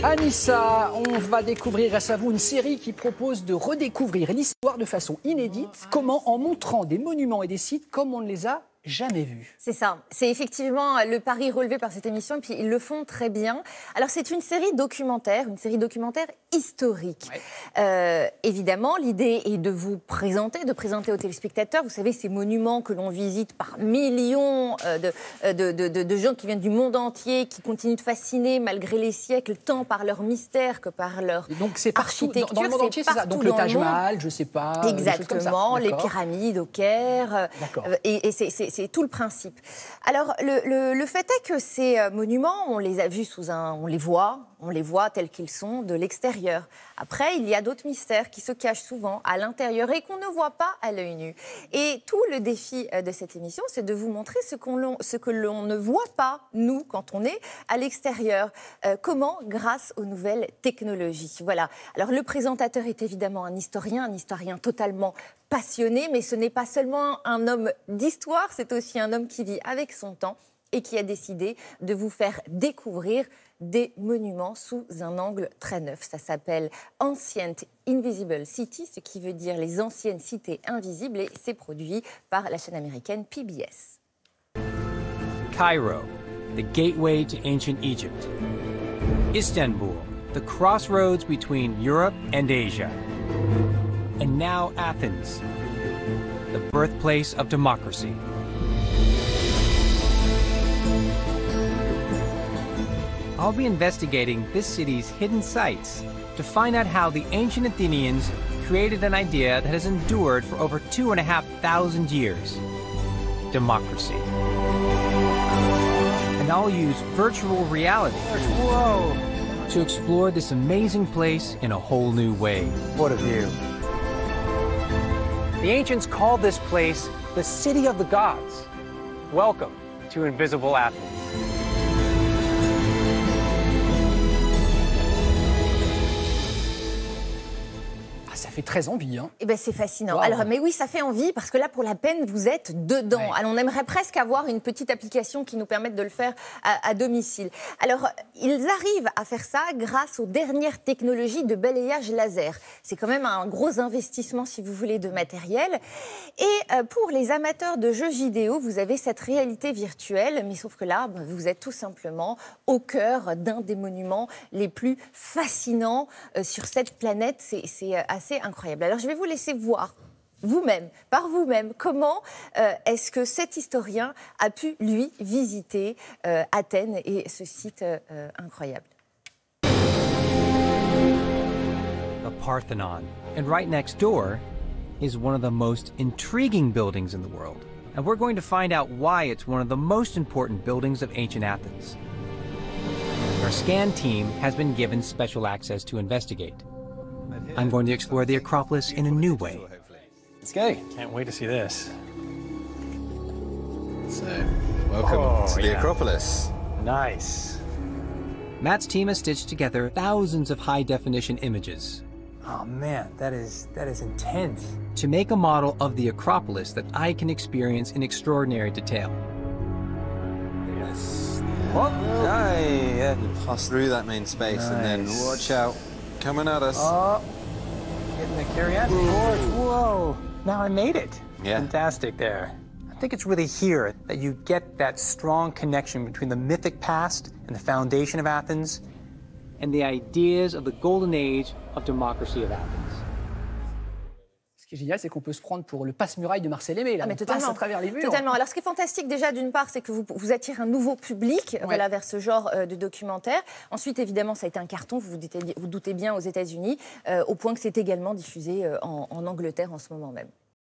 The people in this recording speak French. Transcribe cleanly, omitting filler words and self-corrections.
Anissa, on va découvrir grâce à vous une série qui propose de redécouvrir l'histoire de façon inédite. Comment? En montrant des monuments et des sites comme on ne les a jamais vus. C'est ça. C'est effectivement le pari relevé par cette émission et puis ils le font très bien. Alors c'est une série documentaire historique. Ouais. Évidemment, l'idée est de vous présenter, aux téléspectateurs, vous savez, ces monuments que l'on visite par millions de gens qui viennent du monde entier, qui continuent de fasciner malgré les siècles, tant par leur mystère que par leur donc c'est partout, architecture. Dans le monde entier, c'est ça. Donc le Taj Mahal, je sais pas. Exactement, les pyramides au Caire. Et c'est tout le principe. Alors, le fait est que ces monuments, on les a vus on les voit tels qu'ils sont de l'extérieur. Après, il y a d'autres mystères qui se cachent souvent à l'intérieur et qu'on ne voit pas à l'œil nu. Et tout le défi de cette émission, c'est de vous montrer ce que l'on ne voit pas, nous, quand on est à l'extérieur. Comment? Grâce aux nouvelles technologies. Voilà. Alors, le présentateur est évidemment un historien totalement passionné, mais ce n'est pas seulement un homme d'histoire, c'est aussi un homme qui vit avec son temps et qui a décidé de vous faire découvrir des monuments sous un angle très neuf. Ça s'appelle Ancient Invisible City, ce qui veut dire les anciennes cités invisibles, et c'est produit par la chaîne américaine PBS. Cairo, the gateway to ancient Egypt. Istanbul, the crossroads between Europe and Asia. And now Athens, the birthplace of democracy. I'll be investigating this city's hidden sites to find out how the ancient Athenians created an idea that has endured for over 2,500 years: democracy. And I'll use virtual reality to explore this amazing place in a whole new way. What a view. The ancients called this place the City of the Gods. Welcome to Invisible Athens. Ça fait très envie, hein. Eh ben, c'est fascinant. Wow. Alors, mais oui, ça fait envie parce que là, pour la peine, vous êtes dedans. Ouais. Alors, on aimerait presque avoir une petite application qui nous permette de le faire à domicile. Alors, ils arrivent à faire ça grâce aux dernières technologies de balayage laser. C'est quand même un gros investissement, si vous voulez, de matériel. Et pour les amateurs de jeux vidéo, vous avez cette réalité virtuelle, mais sauf que là, vous êtes tout simplement au cœur d'un des monuments les plus fascinants sur cette planète. C'est assez incroyable. Alors, je vais vous laisser voir par vous-même, comment est-ce que cet historien a pu, lui, visiter Athènes et ce site incroyable. The Parthenon. And right next door is one of the most intriguing buildings in the world. And we're going to find out why it's one of the most important buildings of ancient Athens. Our scan team has been given special access to investigate. I'm going to explore the Acropolis in a new way. Let's go. Can't wait to see this. So, welcome to the Acropolis. Nice. Matt's team has stitched together thousands of high-definition images. Oh man, that is intense. To make a model of the Acropolis that I can experience in extraordinary detail. Yes. What? Yeah. You pass through that main space and then watch out. Coming at us. Oh, getting the curiosity board. Whoa, now I made it. Yeah. Fantastic there. I think it's really here that you get that strong connection between the mythic past and the foundation of Athens and the ideas of the golden age of democracy of Athens. Ce qui est génial, c'est qu'on peut se prendre pour le passe-muraille de Marcel Aimé. Là, on passe à travers les murs. Totalement. Alors, ce qui est fantastique, déjà, d'une part, c'est que vous attirez un nouveau public vers ce genre de documentaire. Ensuite, évidemment, ça a été un carton, vous doutez bien, aux États-Unis, au point que c'est également diffusé en Angleterre en ce moment même.